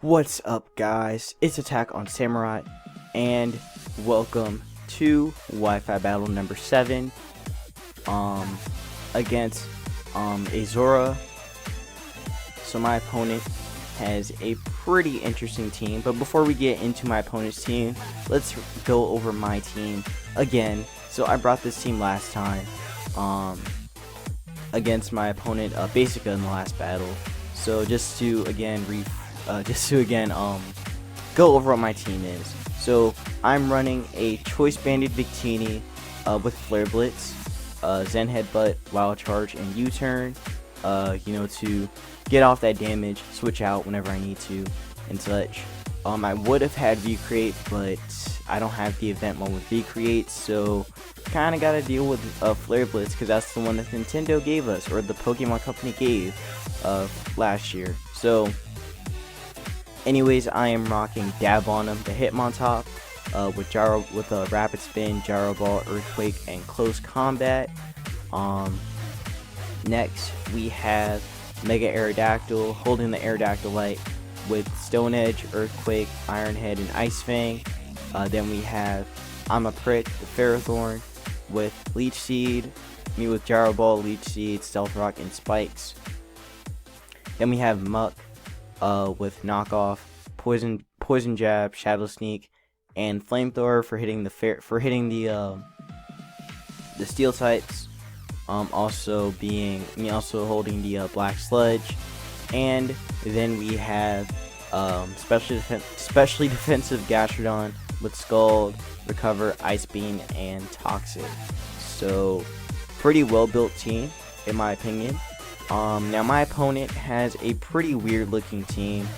What's up, guys? It's AttackonSamurott, and welcome to Wi-Fi-Battle number 7 against Aozora. So my opponent has a pretty interesting team, but before we get into my opponent's team, let's go over my team again. So I brought this team last time against my opponent Basica in the last battle. So just to again go over what my team is. So I'm running a choice banded Victini with Flare Blitz, Zen Headbutt, Wild Charge, and U-turn. To get off that damage, switch out whenever I need to, and such. I would have had V-Create, but I don't have the event mode with V-Create, so kind of got to deal with Flare Blitz because that's the one that Nintendo gave us, or the Pokemon Company gave last year. So anyways, I am rocking Dab on him, the Hitmontop, with a Rapid Spin, Gyro Ball, Earthquake, and Close Combat. Next, we have Mega Aerodactyl holding the Aerodactylite with Stone Edge, Earthquake, Iron Head, and Ice Fang. Then we have I'm a Prick, the Ferrothorn with Leech Seed, me with Gyro Ball, Leech Seed, Stealth Rock, and Spikes. Then we have Muck with Knockoff, Poison Jab, Shadow Sneak, and Flamethrower for hitting the Steel types. Also holding the Black Sludge, and then we have specially defensive Gastrodon with Scald, Recover, Ice Beam, and Toxic. So pretty well built team in my opinion. Now my opponent has a pretty weird looking team.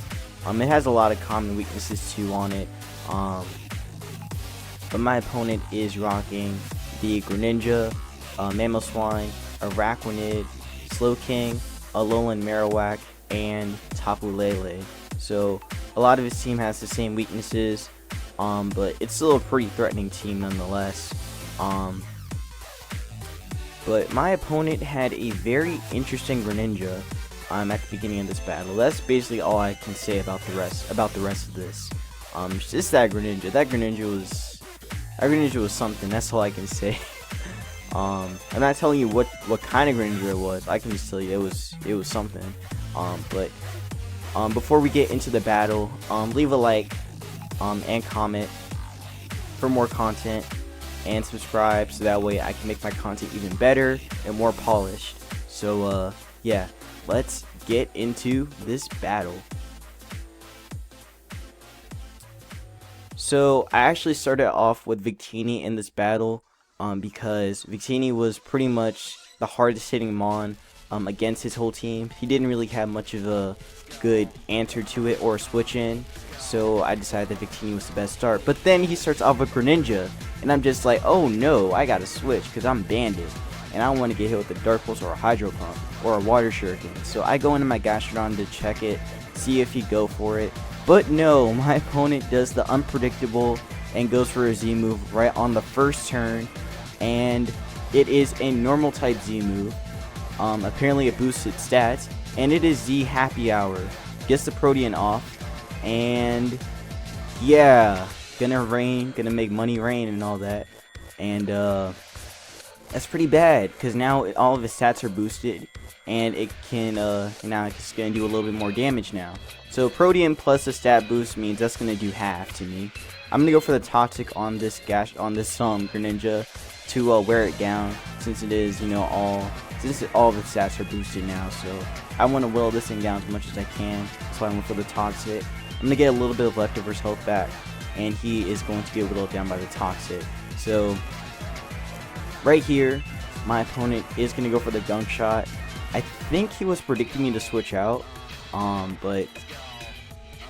It has a lot of common weaknesses too on it. But my opponent is rocking the Greninja, Mamoswine, Araquanid, Slowking, Alolan Marowak, and Tapu Lele. So a lot of his team has the same weaknesses, but it's still a pretty threatening team nonetheless. But my opponent had a very interesting Greninja at the beginning of this battle. That's basically all I can say about the rest of this. Just that Greninja. That Greninja was something. That's all I can say. I'm not telling you what kind of Greninja it was. I can just tell you it was something. But before we get into the battle, leave a like and comment for more content, and subscribe so that way I can make my content even better and more polished. So yeah, let's get into this battle. So I actually started off with Victini in this battle because Victini was pretty much the hardest hitting Mon against his whole team. He didn't really have much of a good answer to it or switch in, so I decided that Victini was the best start. But then he starts off with Greninja, and I'm just like, oh no, I gotta switch because I'm banded, and I don't want to get hit with a Dark Pulse or a Hydro Pump or a Water Shuriken. So I go into my Gastrodon to check it, see if he'd go for it. But no, my opponent does the unpredictable and goes for a Z move right on the first turn, and it is a normal type Z move. Apparently it boosts its stats, and it is Z Happy Hour. Gets the Protean off, and yeah, gonna make money rain and all that. And that's pretty bad because now all of his stats are boosted, and it can now it's gonna do a little bit more damage now. So Protean plus a stat boost means that's gonna do half to me. I'm gonna go for the Toxic on this Greninja to wear it down, since it is all of the stats are boosted now. So I want to whittle this thing down as much as I can. So I went for the Toxic. I'm gonna get a little bit of leftovers health back, and he is going to get whittled down by the Toxic. So right here, my opponent is gonna go for the Gunk Shot. I think he was predicting me to switch out, but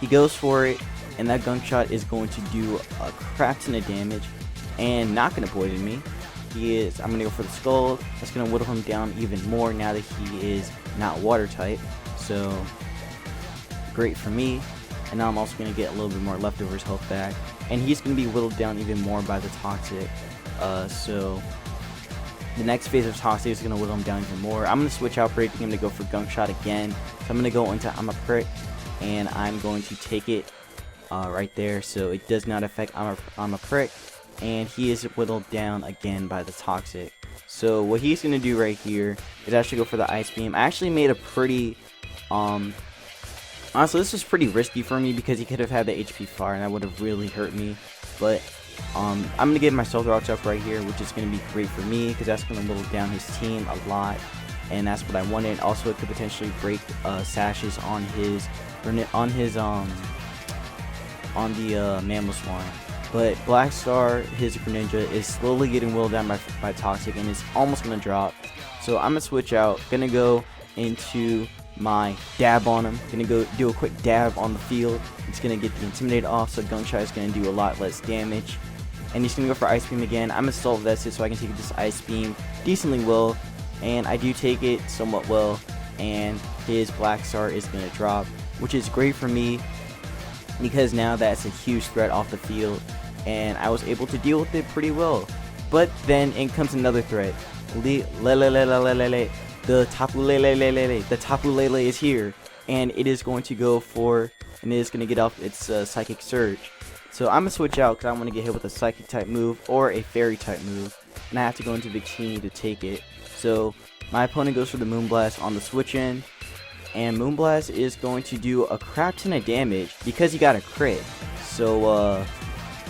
he goes for it, and that Gunk Shot is going to do a crap ton of damage and not gonna poison me. I'm gonna go for the Skull. That's gonna whittle him down even more now that he is not water type. So great for me. And now I'm also gonna get a little bit more leftovers health back, and he's gonna be whittled down even more by the Toxic. So the next phase of Toxic is gonna whittle him down even more. I'm gonna switch out, predicting him to go for Gunk Shot again. So I'm gonna go into I'm a Prick, and I'm going to take it right there, so it does not affect I'm a prick, and he is whittled down again by the toxic. So what he's gonna do right here is actually go for the ice beam. I actually made a pretty honestly, this was pretty risky for me because he could have had the HP fire and that would have really hurt me. But I'm gonna give my Stealth Rocks up right here, which is gonna be great for me because that's gonna whittle down his team a lot, and that's what I wanted. Also, it could potentially break sashes on the Mammal Swarm. But Black Star, his Greninja, is slowly getting whittled down by Toxic and is almost gonna drop. So I'm gonna switch out, gonna go into my dab on him, gonna go do a quick dab on the field. It's gonna get the Intimidate off, so Gunshot is gonna do a lot less damage. And he's gonna go for Ice Beam again. I'm gonna Assault Vested so I can take this Ice Beam decently well, and I do take it somewhat well, and his Black Star is gonna drop, which is great for me because now that's a huge threat off the field, and I was able to deal with it pretty well. But then in comes another threat. The Tapu Lele is here, and it is going to go for, and it is going to get off its Psychic Surge. So I'm going to switch out because I want to get hit with a Psychic type move or a Fairy type move, and I have to go into Victini to take it. So my opponent goes for the Moonblast on the switch in, and Moonblast is going to do a crap ton of damage because he got a crit. So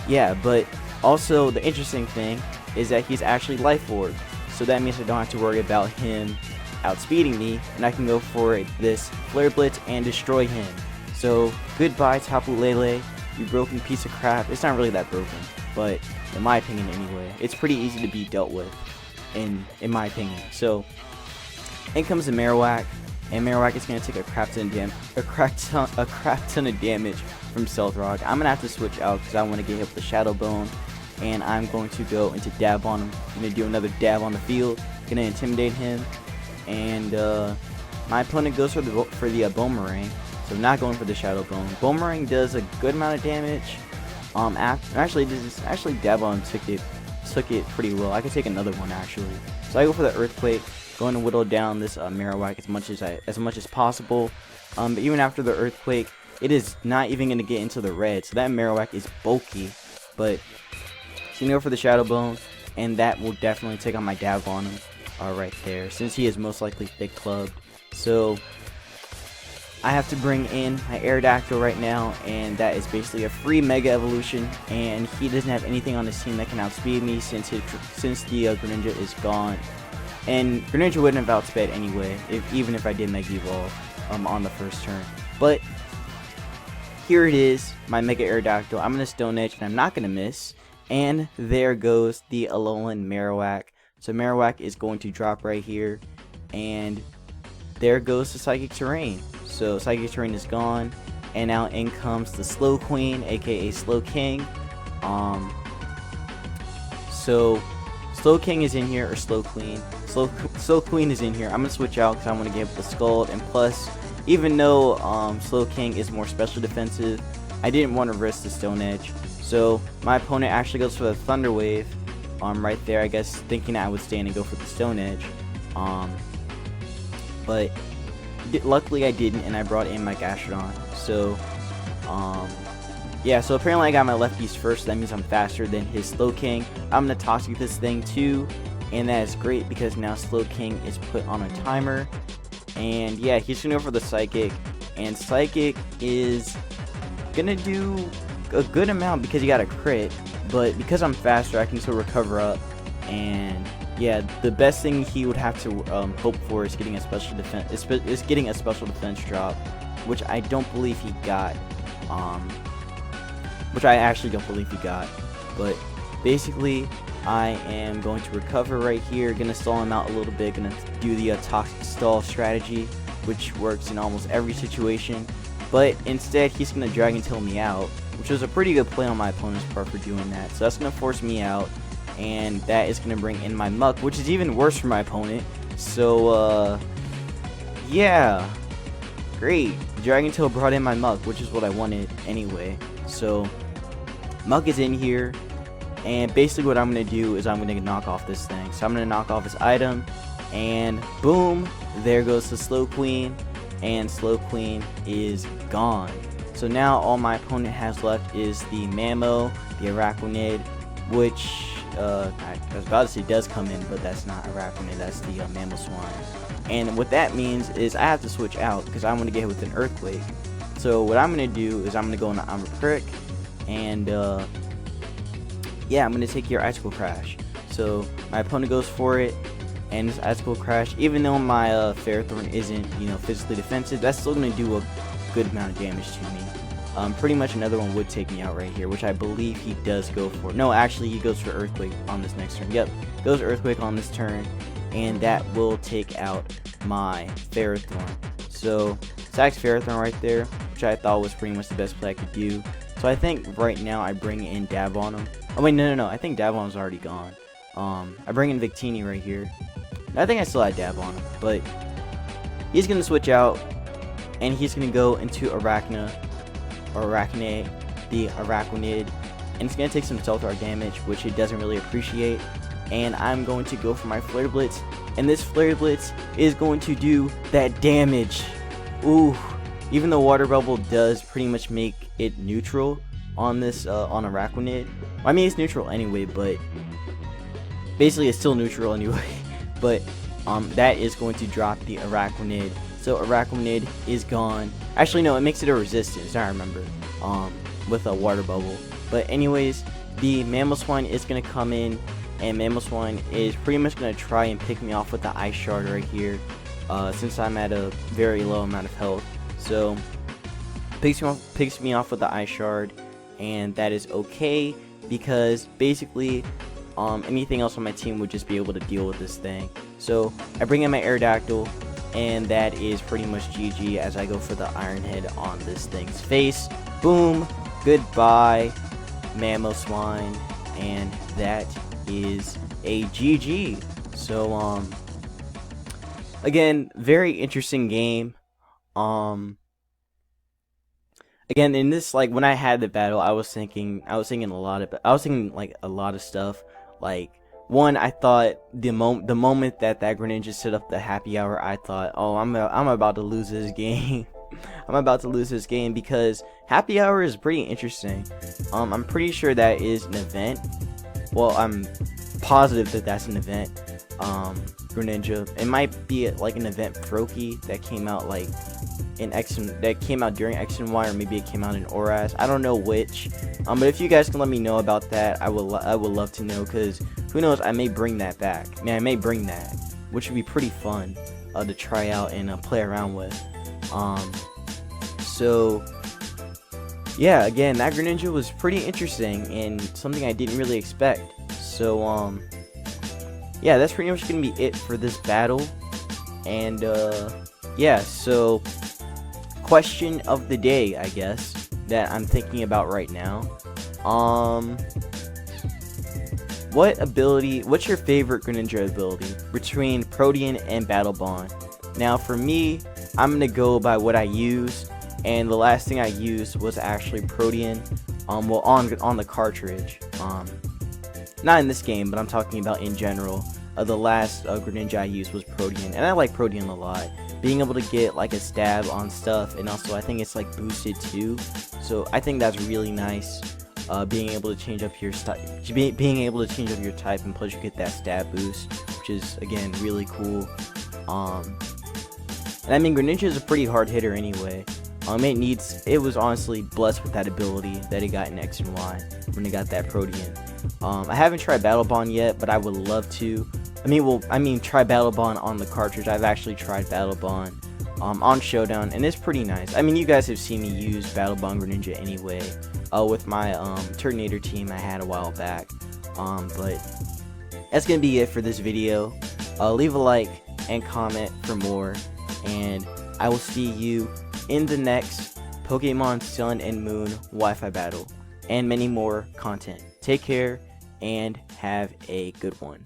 yeah, but also the interesting thing is that he's actually Life Orb, so that means I don't have to worry about him outspeeding me, and I can go for this Flare Blitz and destroy him. So goodbye Tapu Lele, you broken piece of crap. It's not really that broken, but in my opinion anyway, it's pretty easy to be dealt with in my opinion. So in comes the Marowak, and Marowak is going to take a crap ton of damage from Stealth Rock. I'm going to have to switch out because I want to get hit with the Shadow Bone, and I'm going to go into dab on him. I'm going to do another dab on the field, going to Intimidate him, and my opponent goes for the Boomerang, so I'm not going for the Shadow Bone. Boomerang does a good amount of damage. Actually dab on him took it pretty well. I could take another one actually. So I go for the Earthquake, going to whittle down this Marowak as much as possible. But even after the Earthquake, it is not even going to get into the red, so that Marowak is bulky. But so you go for the Shadow Bone, and that will definitely take on my dab on him right there, since he is most likely thick clubbed. So I have to bring in my Aerodactyl right now, and that is basically a free Mega Evolution, and he doesn't have anything on his team that can outspeed me since the Greninja is gone. And Greninja wouldn't have outsped anyway, even if I did Mega Evolve on the first turn. But here it is, my Mega Aerodactyl. I'm going to Stone Edge, and I'm not going to miss. And there goes the Alolan Marowak. So Marowak is going to drop right here, and there goes the Psychic Terrain. So Psychic Terrain is gone, and now in comes the Slow Queen, aka Slow King. So Slow King is in here, or Slow Queen. Slow Queen is in here. I'm gonna switch out because I want to get the Scald, and plus, even though Slow King is more special defensive, I didn't want to risk the Stone Edge. So my opponent actually goes for the Thunder Wave, right there, I guess thinking I would stand and go for the Stone Edge. But luckily I didn't, and I brought in my Gastrodon. So yeah, so apparently I got my lefties first, so that means I'm faster than his Slow King. I'm gonna Toxic this thing too, and that is great because now Slow King is put on a timer. And yeah, he's gonna go for the Psychic, and Psychic is gonna do a good amount because he got a crit, but because I'm faster I can still recover up. And yeah, the best thing he would have to hope for is getting a special defense drop, which I don't believe he got. Which I actually don't believe he got. But basically, I am going to recover right here, gonna stall him out a little bit, gonna do the toxic stall strategy, which works in almost every situation. But instead, he's gonna Dragon Tail me out, which was a pretty good play on my opponent's part for doing that. So that's gonna force me out, and that is gonna bring in my Muck, which is even worse for my opponent. So yeah, great. Dragon Tail brought in my Muck, which is what I wanted anyway. So Muck is in here, and basically what I'm going to do is I'm going to knock off this thing. So I'm going to knock off his item, and boom, there goes the Slow Queen. and Slow Queen is gone. So now all my opponent has left is the Mammo, the Araquanid, which I was about to say does come in, but that's not Araquanid, that's the Mamoswine. And what that means is I have to switch out because I want to get hit with an Earthquake. So what I'm going to do is I'm going to go into Armor Prick, and yeah, I'm going to take your Icicle Crash. So my opponent goes for it, and this Icicle Crash, even though my Ferrothorn isn't, physically defensive, that's still going to do a good amount of damage to me. Pretty much another one would take me out right here, which I believe he does go for. No, actually he goes for Earthquake on this next turn. Yep, goes Earthquake on this turn, and that will take out my Ferrothorn. So sacks Ferrothorn right there, which I thought was pretty much the best play I could do. So I think right now I bring in Dab on him. Oh wait, no, I think Dab on him's already gone. I bring in Victini right here. I think I still had Dab on him, but he's gonna switch out, and he's gonna go into Arachne, the Araquanid, and it's gonna take some Stealth Rock damage, which it doesn't really appreciate. And I'm going to go for my Flare Blitz, and this Flare Blitz is going to do that damage. Ooh, even though Water Bubble does pretty much make it neutral on this on Araquanid. I mean, it's neutral anyway, but basically it's still neutral anyway. But that is going to drop the Araquanid. So Araquanid is gone. Actually, no, it makes it a resistance, I remember, with a Water Bubble. But anyways, the Mamoswine is going to come in, and Mamoswine is pretty much going to try and pick me off with the Ice Shard right here, since I'm at a very low amount of health. So picks me off with the Ice Shard, and that is okay, because basically anything else on my team would just be able to deal with this thing. So I bring in my Aerodactyl, and that is pretty much GG as I go for the Iron Head on this thing's face. Boom, goodbye Mamoswine, and that is a GG. So again, very interesting game. Again, in this, like, when I had the battle, I was thinking like a lot of stuff. Like, one, I thought the moment that Greninja set up the happy hour, I thought, oh, I'm about to lose this game. I'm about to lose this game, because happy hour is pretty interesting. I'm pretty sure that is an event. Well, I'm positive that that's an event. Greninja. It might be like an event Froakie that came out like in during X and Y, or maybe it came out in Oras. I don't know which. But if you guys can let me know about that, I would love to know, because who knows, I may bring that back. I mean, I may bring that, which would be pretty fun to try out and play around with. So yeah, again, that Greninja was pretty interesting and something I didn't really expect. So yeah, that's pretty much gonna be it for this battle. And yeah, so question of the day, I guess, that I'm thinking about right now. What's your favorite Greninja ability between Protean and Battle Bond? Now for me, I'm gonna go by what I used, and the last thing I used was actually Protean. Well, on the cartridge. Not in this game, but I'm talking about in general. The last Greninja I used was Protean, and I like Protean a lot. Being able to get like a stab on stuff, and also I think it's like boosted too. So I think that's really nice. Being able to change up your being able to change up your type, and plus you get that stab boost, which is again really cool. And I mean, Greninja is a pretty hard hitter anyway. It was honestly blessed with that ability that it got in X and Y when it got that Protean. I haven't tried Battle Bond yet, but I would love to. I mean, try Battle Bond on the cartridge. I've actually tried Battle Bond on Showdown, and it's pretty nice. I mean, you guys have seen me use Battle Bond Greninja anyway, with my Turtonator team I had a while back. But that's gonna be it for this video. Leave a like and comment for more, and I will see you in the next Pokemon Sun and Moon Wi-Fi battle, and many more content. Take care and have a good one.